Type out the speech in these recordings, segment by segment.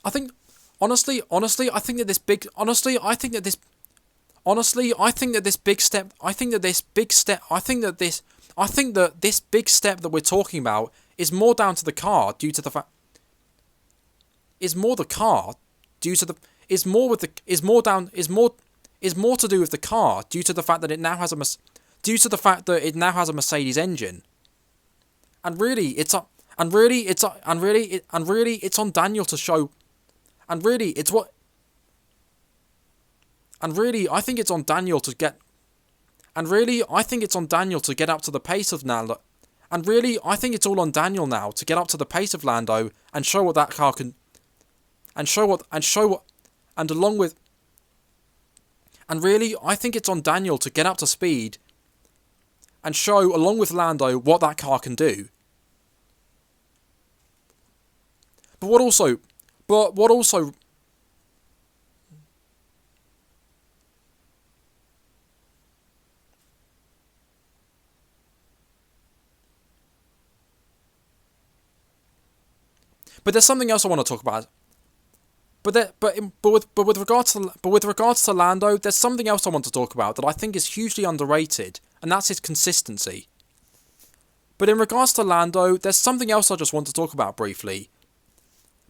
I think, honestly, I think that this big, honestly, I think that this, honestly, I think that this big step, I think that this big step, I think that this big step that we're talking about is more down to the car due to the fact, is more the car due to the, is more with the, is more to do with the car due to the fact that it now has a, due to the fact that it now has a Mercedes engine. And really, it's on Daniel to show. And really, it's what. And really, I think it's on Daniel to get. And really, I think it's on Daniel to get up to the pace of Lando. And really, I think it's all on Daniel now to get up to the pace of Lando and show what that car can. And along with. And really, I think it's on Daniel to get up to speed and show, along with Lando, what that car can do. But what also. But there's something else I want to talk about. But with regards to Lando, there's something else I want to talk about that I think is hugely underrated, and that's his consistency. But in regards to Lando, there's something else I just want to talk about briefly.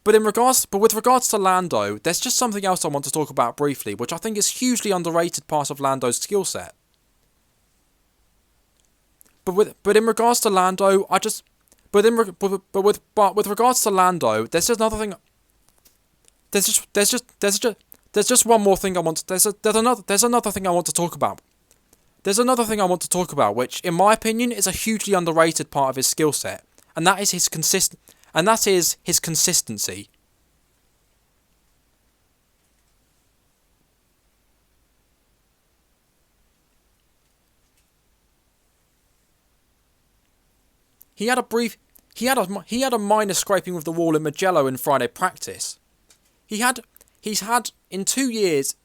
But with regards to Lando, there's just something else I want to talk about briefly, which I think is hugely underrated part of Lando's skill set. But in regards to Lando, with regards to Lando, there's just another thing. There's just one more thing I want. There's another thing I want to talk about. There's another thing I want to talk about, which, in my opinion, is a hugely underrated part of his skill set, and that is his consistency. He had a minor scraping with the wall at Mugello in Friday practice. He's had in 2 years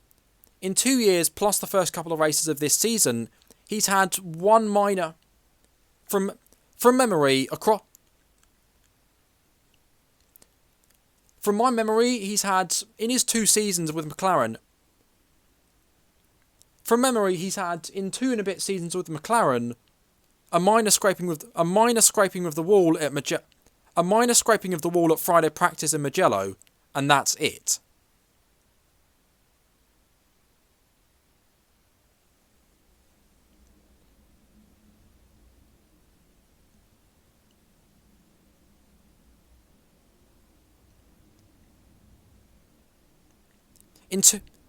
plus the first couple of races of this season, he's had one minor from memory across. From my memory, he's had in his 2 seasons with McLaren. From memory, he's had in 2 and a bit seasons with McLaren a minor scraping with the wall at Friday practice in Mugello, and that's it.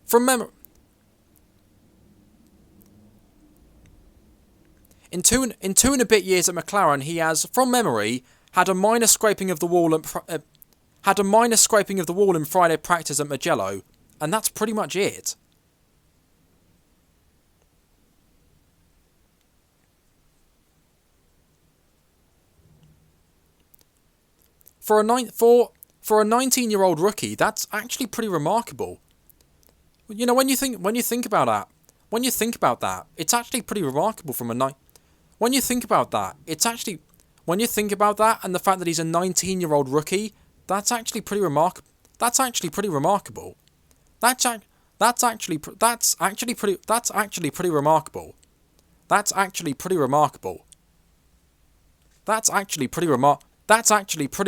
From memory. In two and a bit years at McLaren, he has, from memory, had a minor scraping of the wall in Friday practice at Mugello, and that's pretty much it. For a 19-year-old rookie, that's actually pretty remarkable. You know, when you think about that, it's actually pretty remarkable when you think about that, and the fact that he's a 19-year-old rookie, that's actually pretty remarkable. That's actually pretty remarkable. That's actually pretty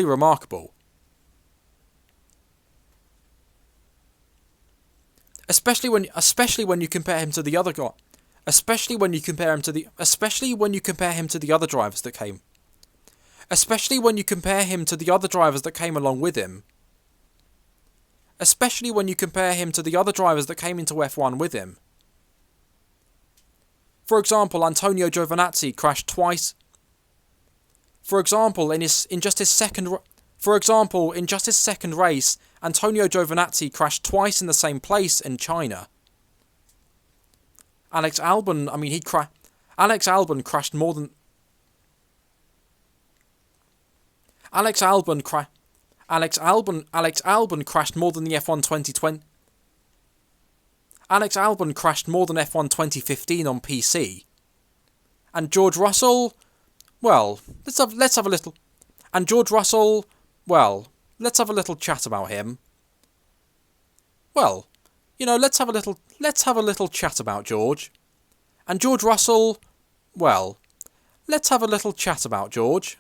remarkable. Especially when you compare him to the other guy. Especially when you compare him to the other drivers that came. Especially when you compare him to the other drivers that came along with him. Especially when you compare him to the other drivers that came into F1 with him. For example, Antonio Giovinazzi crashed twice. For example, in just his second race, Antonio Giovinazzi crashed twice in the same place in China. Alex Albon crashed more than. Alex Albon crashed more than the F1 2020. Alex Albon crashed more than F1 2015 on PC. And George Russell, well, let's have a little. And George Russell, well, let's have a little chat about him. Well, let's have a little chat about George. And George Russell, well, let's have a little chat about George.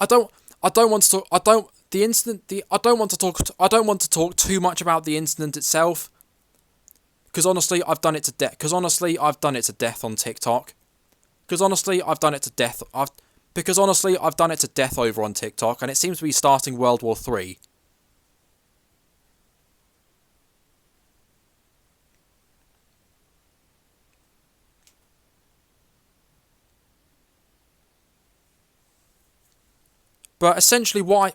I don't want to talk. I don't want to talk too much about the incident itself. Because honestly, I've done it to death. Because honestly, I've done it to death on TikTok. Because honestly, I've done it to death. Because honestly, I've done it to death over on TikTok, and it seems to be starting World War III. But essentially, my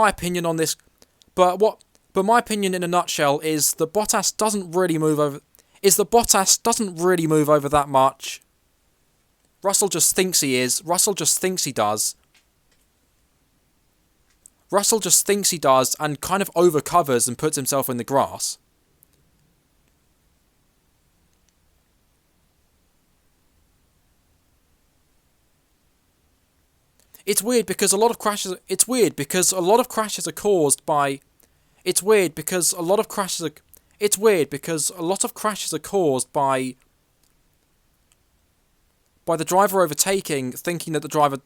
opinion on this, but my opinion in a nutshell is that Bottas doesn't really move over. Is that Bottas doesn't really move over that much. Russell just thinks he is. Russell just thinks he does. Russell just thinks he does and kind of overcovers and puts himself in the grass. It's weird because a lot of crashes. It's weird because a lot of crashes are caused by. It's weird because a lot of crashes are. It's weird because a lot of crashes are caused by the driver overtaking, thinking that the driver.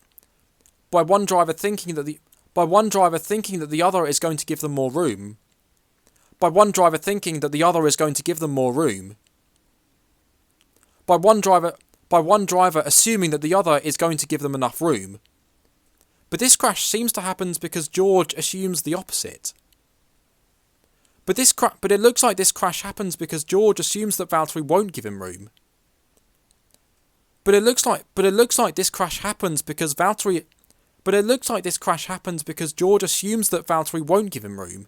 By one driver thinking that the other is going to give them more room. By one driver thinking that the other is going to give them more room. By one driver assuming that the other is going to give them enough room. But this crash seems to happen because George assumes the opposite. But it looks like this crash happens because George assumes that Valtteri won't give him room. But it looks like this crash happens because George assumes that Valtteri won't give him room.